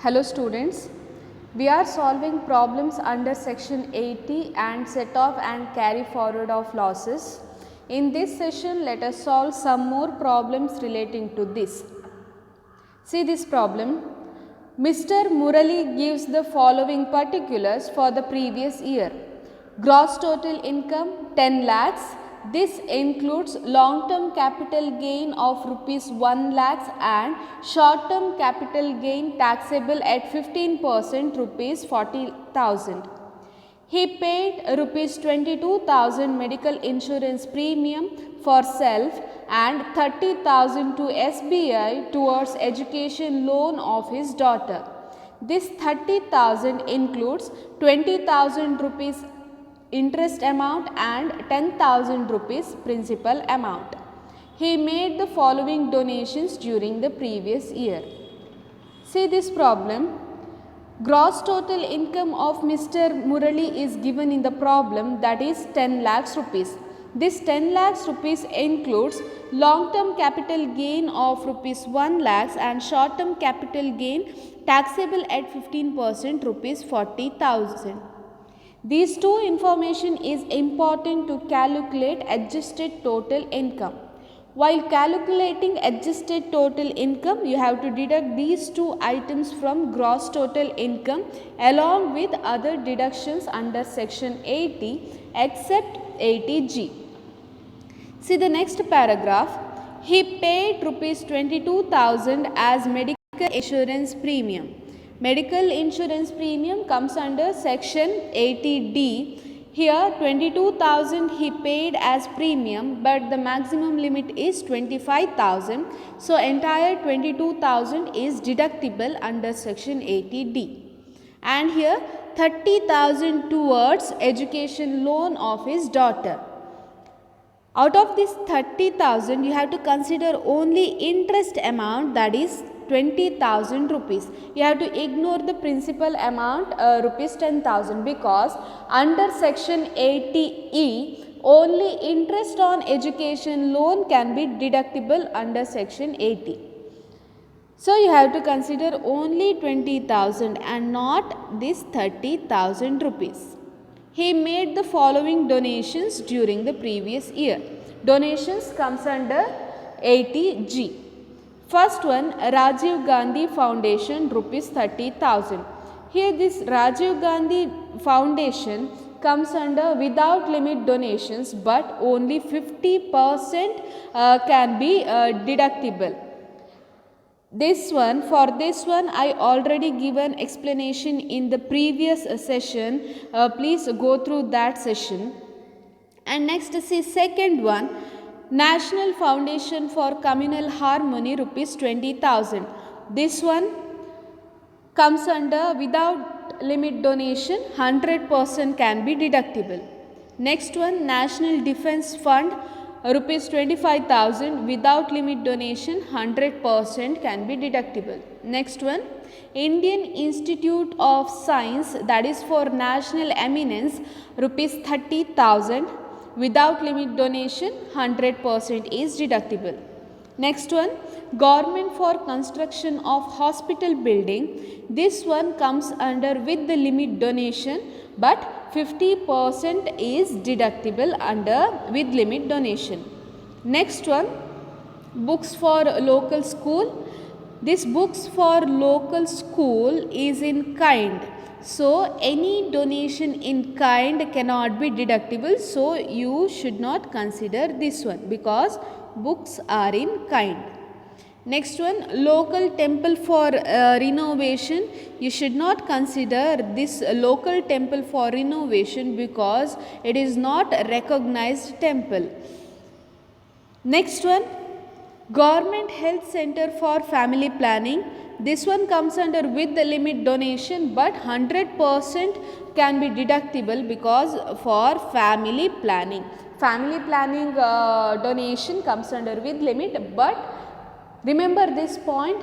Hello students, we are solving problems under section 80 and set off and carry forward of losses. In this session, let us solve some more problems relating to this. See this problem. Mr. Murali gives the following particulars for the previous year. Gross total income 10 lakhs. This includes long-term capital gain of rupees 1 lakhs and short-term capital gain taxable at 15% rupees 40,000. He paid rupees 22,000 medical insurance premium for self and 30,000 to SBI towards education loan of his daughter. This 30,000 includes 20,000 rupees interest amount and 10,000 rupees principal amount. He made the following donations during the previous year. See this problem. Gross total income of Mr. Murali is given in the problem, that is 10 lakhs rupees. This 10 lakhs rupees includes long-term capital gain of rupees 1 lakhs and short-term capital gain taxable at 15% rupees 40,000. These two information is important to calculate adjusted total income. While calculating adjusted total income, you have to deduct these two items from gross total income along with other deductions under section 80 except 80G. See the next paragraph. He paid rupees 22,000 as medical insurance premium. Medical insurance premium comes under section 80D. Here 22,000 he paid as premium, but the maximum limit is 25,000. So entire 22,000 is deductible under section 80D. And here 30,000 towards education loan of his daughter. Out of this 30,000 you have to consider only interest amount, that is 20,000 rupees. You have to ignore the principal amount rupees 10,000 because under section 80E only interest on education loan can be deductible under section 80. So you have to consider only 20,000 and not this 30,000 rupees. He made the following donations during the previous year. Donations comes under 80G. First one, Rajiv Gandhi Foundation, rupees 30,000. Here this Rajiv Gandhi Foundation comes under without limit donations, but only 50% can be deductible. For this one I already given explanation in the previous session. Please go through that session. And next see second one, National Foundation for Communal Harmony, rupees 20,000. This one comes under without limit donation, 100% can be deductible. Next one, National Defence Fund, rupees 25,000, without limit donation, 100% can be deductible. Next one, Indian Institute of Science, that is for national eminence, rupees 30,000, without limit donation, 100% is deductible. Next one, Government for Construction of Hospital Building. This one comes under with the limit donation, but 50% is deductible under with limit donation. Next one, Books for Local School. This books for local school is in kind. So any donation in kind cannot be deductible. So you should not consider this one because books are in kind. Next one, local temple for renovation. You should not consider this local temple for renovation because it is not a recognized temple. Next one, Government Health Center for Family Planning. This one comes under with the limit donation, but 100% can be deductible because for family planning. Family planning donation comes under with limit, but remember this point,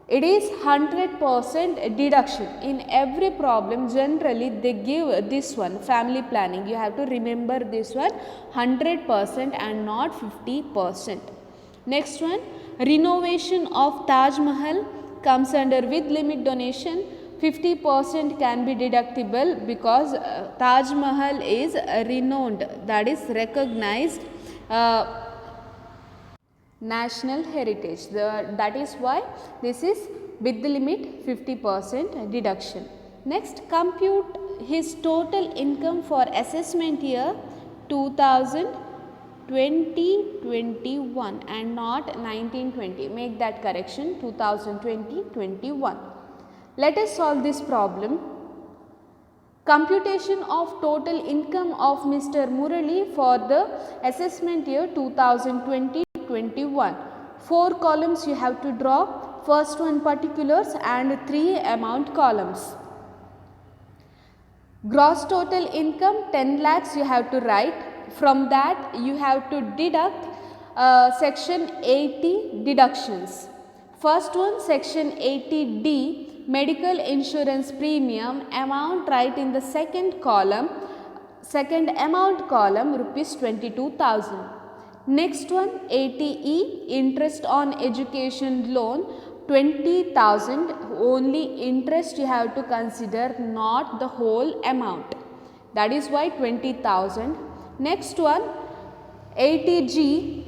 it is 100% deduction. In every problem generally they give this one, family planning. You have to remember this one, 100% and not 50%. Next one, renovation of Taj Mahal comes under with limit donation. 50% can be deductible because Taj Mahal is renowned, that is recognized national heritage. That is why this is with the limit 50% deduction. Next, compute his total income for assessment year 2020-21 and not 1920. Make that correction, 2020-21. Let us solve this problem. Computation of total income of Mr. Murali for the assessment year 2020-21. 4 columns you have to draw. First one particulars and 3 amount columns. Gross total income 10 lakhs you have to write. From that you have to deduct section 80 deductions. First one, section 80D, medical insurance premium amount, write in the second column, second amount column, rupees 22,000. Next one, 80E, interest on education loan, 20,000, only interest you have to consider, not the whole amount. That is why 20,000. Next one, 80G,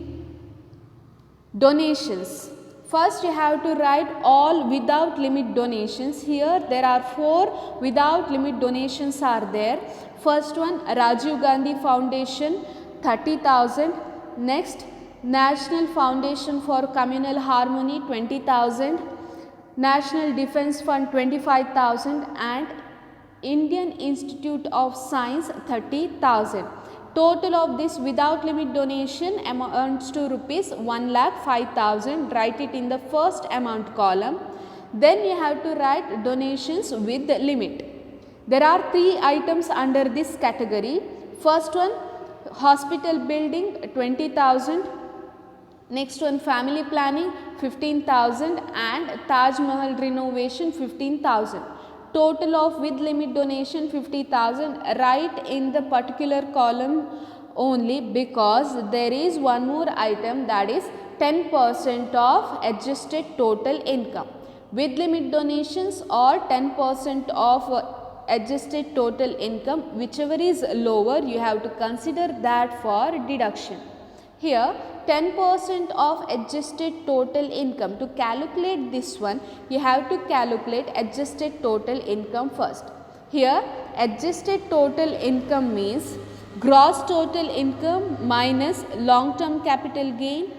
donations. First you have to write all without limit donations. Here there are 4 without limit donations are there. First one, Rajiv Gandhi Foundation, 30,000. Next, National Foundation for Communal Harmony, 20,000. National Defence Fund, 25,000, and Indian Institute of Science, 30,000. Total of this without limit donation amounts to rupees 1,05,000. Write it in the first amount column. Then you have to write donations with the limit. There are 3 items under this category. First one, hospital building, 20,000. Next one, family planning, 15,000, and Taj Mahal renovation, 15,000. Total of with limit donation 50,000. Write in the particular column only because there is one more item, that is 10% of adjusted total income. With limit donations or 10% of adjusted total income, whichever is lower you have to consider that for deduction. Here 10% of adjusted total income. To calculate this one, you have to calculate adjusted total income first. Here adjusted total income means gross total income minus long term capital gain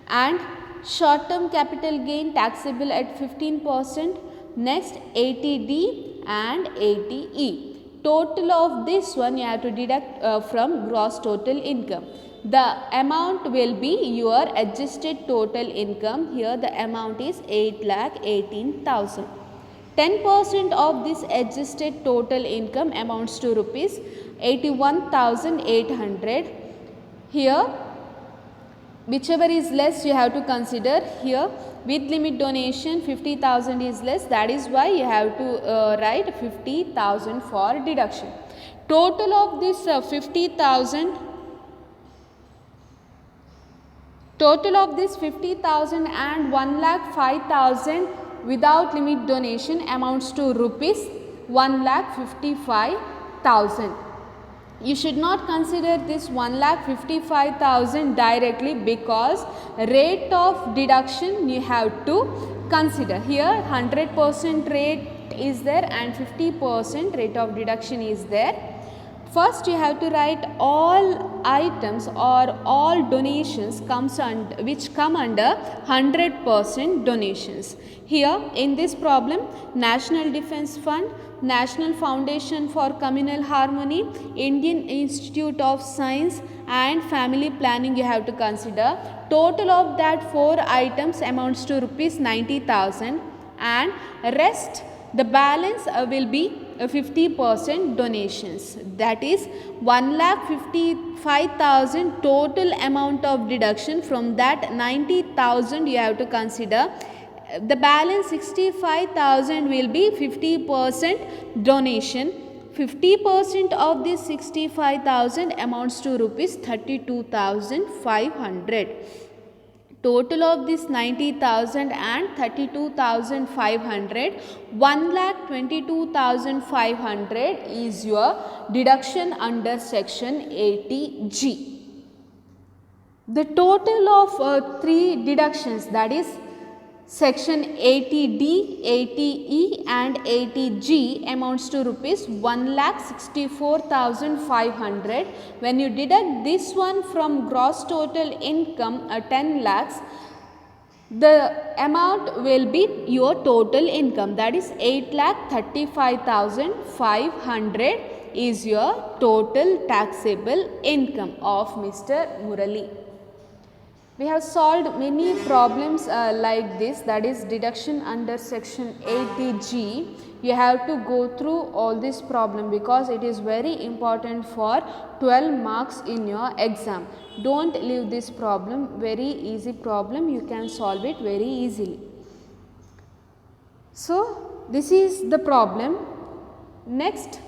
and short term capital gain taxable at 15%. Next, 80D and 80E. Total of this one you have to deduct from gross total income. The amount will be your adjusted total income. Here the amount is 8,18,000. 10% of this adjusted total income amounts to rupees 81,800. Here whichever is less you have to consider. Here with limit donation 50,000 is less, that is why you have to write 50,000 for deduction. Total of this 50,000 and 1,05,000 without limit donation amounts to rupees 1,55,000. You should not consider this 1,55,000 directly because rate of deduction you have to consider. Here 100% rate is there and 50% rate of deduction is there. First you have to write all items or all donations which come under 100% donations. Here in this problem, National Defence Fund, National Foundation for Communal Harmony, Indian Institute of Science and Family Planning you have to consider. Total of that 4 items amounts to rupees 90,000 and rest the balance will be 50% donations, that is 1,55,000 total amount of deduction. From that 90,000 you have to consider. The balance 65,000 will be 50% donation. 50% of this 65,000 amounts to rupees 32,500. Total of this 90,000 and 32,500, 1,22,500 is your deduction under section 80G. The total of three deductions, that is section 80D, 80E and 80G, amounts to rupees 1,64,500. When you deduct this one from gross total income 10 lakhs, the amount will be your total income, that is 8,35,500 is your total taxable income of Mr. Murali. We have solved many problems like this, that is deduction under section 80G. You have to go through all this problem because it is very important for 12 marks in your exam. Don't leave this problem, very easy problem, you can solve it very easily. So, this is the problem. Next,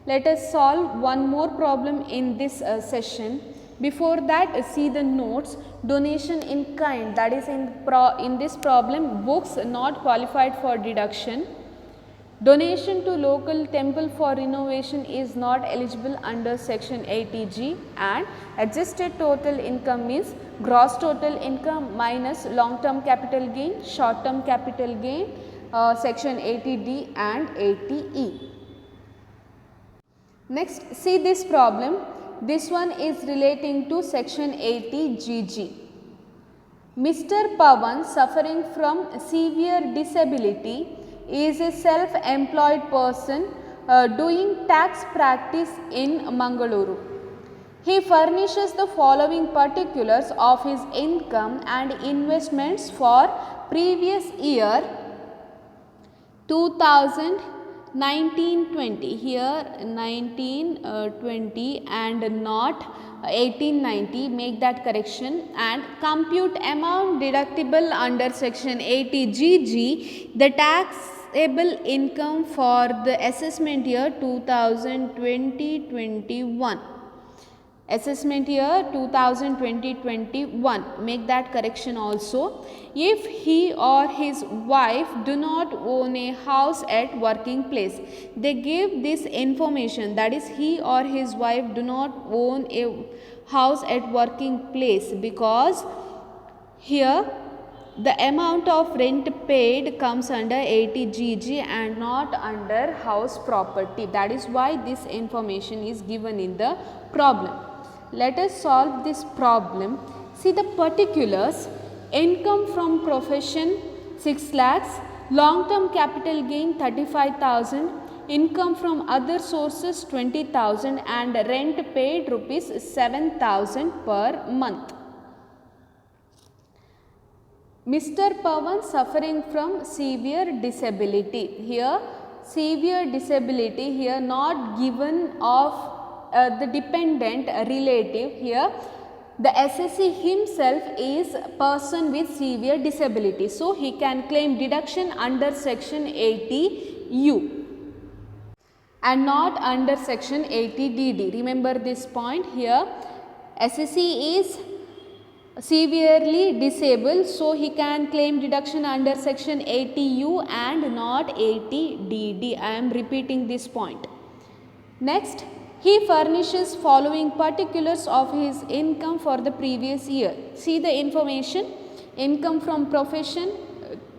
let us solve one more problem in this session. Before that, see the notes. Donation in kind, that is in this problem, books not qualified for deduction. Donation to local temple for renovation is not eligible under section 80G, and adjusted total income means gross total income minus long term capital gain, short term capital gain, section 80D and 80E. Next, see this problem. This one is relating to section 80GG. Mr. Pawan, suffering from severe disability, is a self-employed person doing tax practice in Mangaluru. He furnishes the following particulars of his income and investments for previous year 2019-20, here 19-20 and not 18-90, make that correction, and compute amount deductible under section 80GG, the taxable income for the assessment year 2020-21. Assessment year 2020-21, make that correction also. If he or his wife do not own a house at working place, they give this information, that is he or his wife do not own a house at working place, because here the amount of rent paid comes under 80GG and not under house property. That is why this information is given in the problem. Let us solve this problem. See the particulars. Income from profession 6 lakhs, long term capital gain 35,000, income from other sources 20,000 and rent paid rupees 7,000 per month. Mr. Pawan suffering from severe disability. Here severe disability, here not given of the dependent relative. Here the assessee himself is person with severe disability, so he can claim deduction under section 80U and not under section 80DD. Remember this point. Here assessee is severely disabled, so he can claim deduction under section 80U and not 80DD. I am repeating this point. Next, he furnishes following particulars of his income for the previous year. See the information. Income from profession,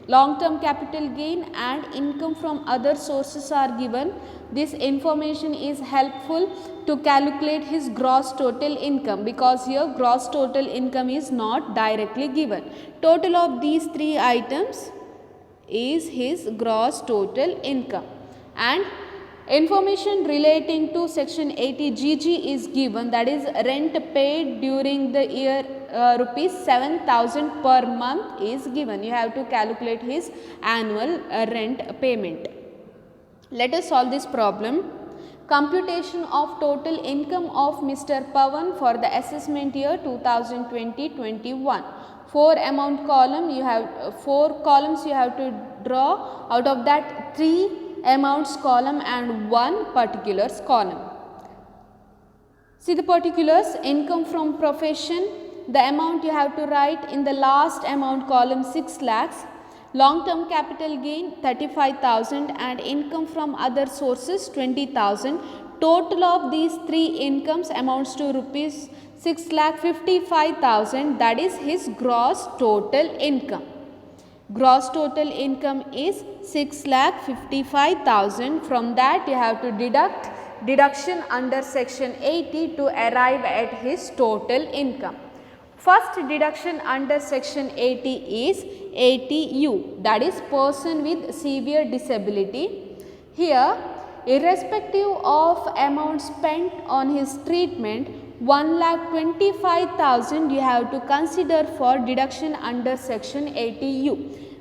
long term capital gain and income from other sources are given. This information is helpful to calculate his gross total income, because here gross total income is not directly given. Total of these three items is his gross total income, and information relating to section 80GG is given, that is rent paid during the year rupees 7,000 per month is given. You have to calculate his annual rent payment. Let us solve this problem. Computation of total income of Mr. Pawan for the assessment year 2020-21. 4 amount column, you have 4 columns you have to draw. Out of that 3 amounts column and 1 particulars column. See the particulars. Income from profession the amount you have to write in the last amount column 6 lakhs, long term capital gain 35,000 and income from other sources 20,000. Total of these three incomes amounts to rupees 6,55,000, that is his gross total income. Gross total income is 6,55,000. From that you have to deduct deduction under section 80 to arrive at his total income. First deduction under section 80 is ATU, that is person with severe disability. Here, irrespective of amount spent on his treatment, 1,25,000 you have to consider for deduction under section 80U,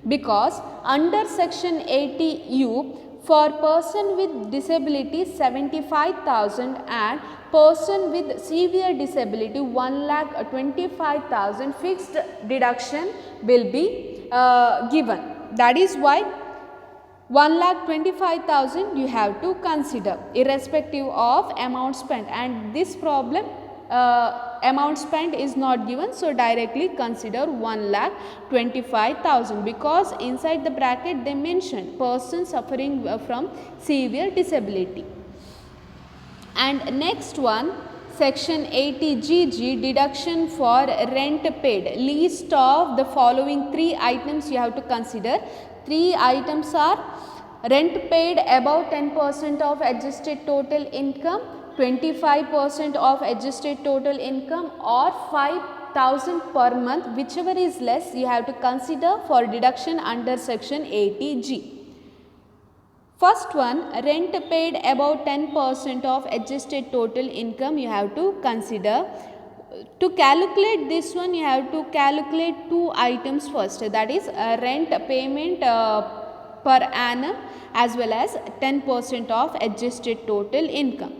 because under section 80U for person with disability 75,000 and person with severe disability 1,25,000 fixed deduction will be given. That is why 1,25,000 you have to consider irrespective of amount spent, and this problem amount spent is not given, so directly consider 1,25,000 because inside the bracket they mentioned person suffering from severe disability. And next one, section 80GG, deduction for rent paid. List of the following three items you have to consider. Three items are rent paid above 10% of adjusted total income, 25% of adjusted total income or 5,000 per month, whichever is less you have to consider for deduction under section 80G. First one, rent paid above 10% of adjusted total income you have to consider. To calculate this one you have to calculate two items first, that is rent payment per annum as well as 10% of adjusted total income.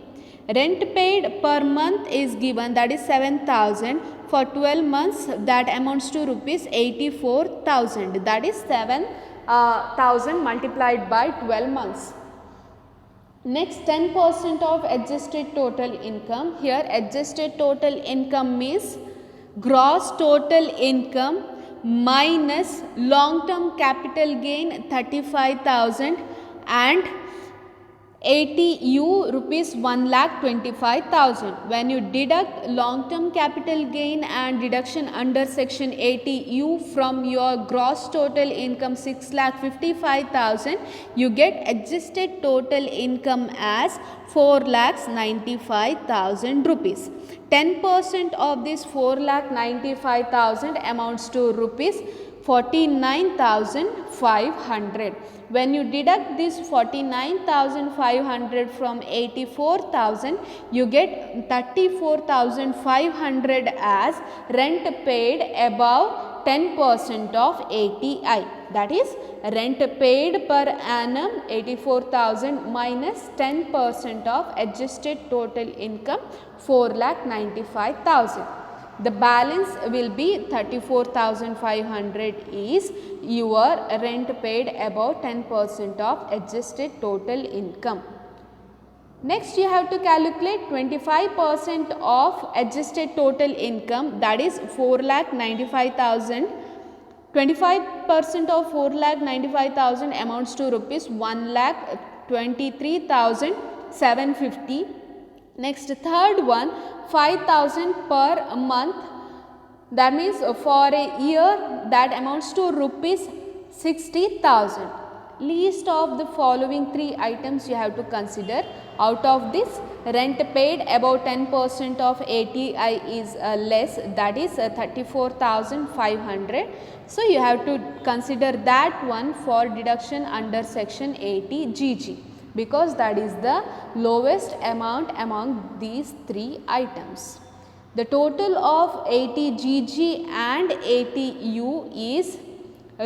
Rent paid per month is given, that is 7,000. For 12 months that amounts to rupees 84,000, that is 7,000 multiplied by 12 months. Next, 10% of adjusted total income. Here adjusted total income means gross total income minus long term capital gain 35,000 and ATU rupees 1,25,000. When you deduct long term capital gain and deduction under section 80U from your gross total income 6,55,000, you get adjusted total income as 4,95,000 rupees. 10% of this 4,95,000 amounts to rupees 49,500. When you deduct this 49,500 from 84,000, you get 34,500 as rent paid above 10% of ATI. That is rent paid per annum 84,000 minus 10% of adjusted total income 4,95,000. The balance will be 34,500 is your rent paid above 10% of adjusted total income. Next you have to calculate 25% of adjusted total income, that is 4,95,000. 25% of 4,95,000 amounts to rupees 1,23,750. Next, third one, 5,000 per month, that means for a year that amounts to rupees 60,000. List of the following three items you have to consider. Out of this, rent paid above 10% of ATI is less, that is 34,500. So you have to consider that one for deduction under section 80GG, because that is the lowest amount among these three items. The total of 80GG and 80U is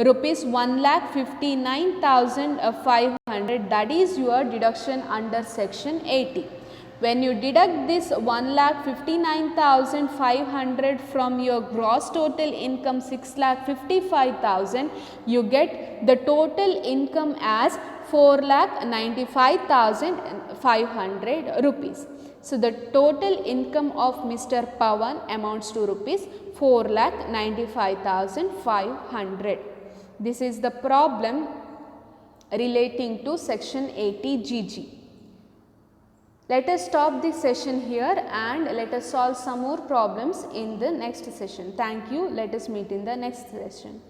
rupees 1,59,500, that is your deduction under section 80. When you deduct this 1,59,500 from your gross total income 6,55,000, you get the total income as 4,95,500 rupees. So the total income of Mr. Pawan amounts to rupees 4,95,500. This is the problem relating to section 80 GG. Let us stop this session here and let us solve some more problems in the next session. Thank you. Let us meet in the next session.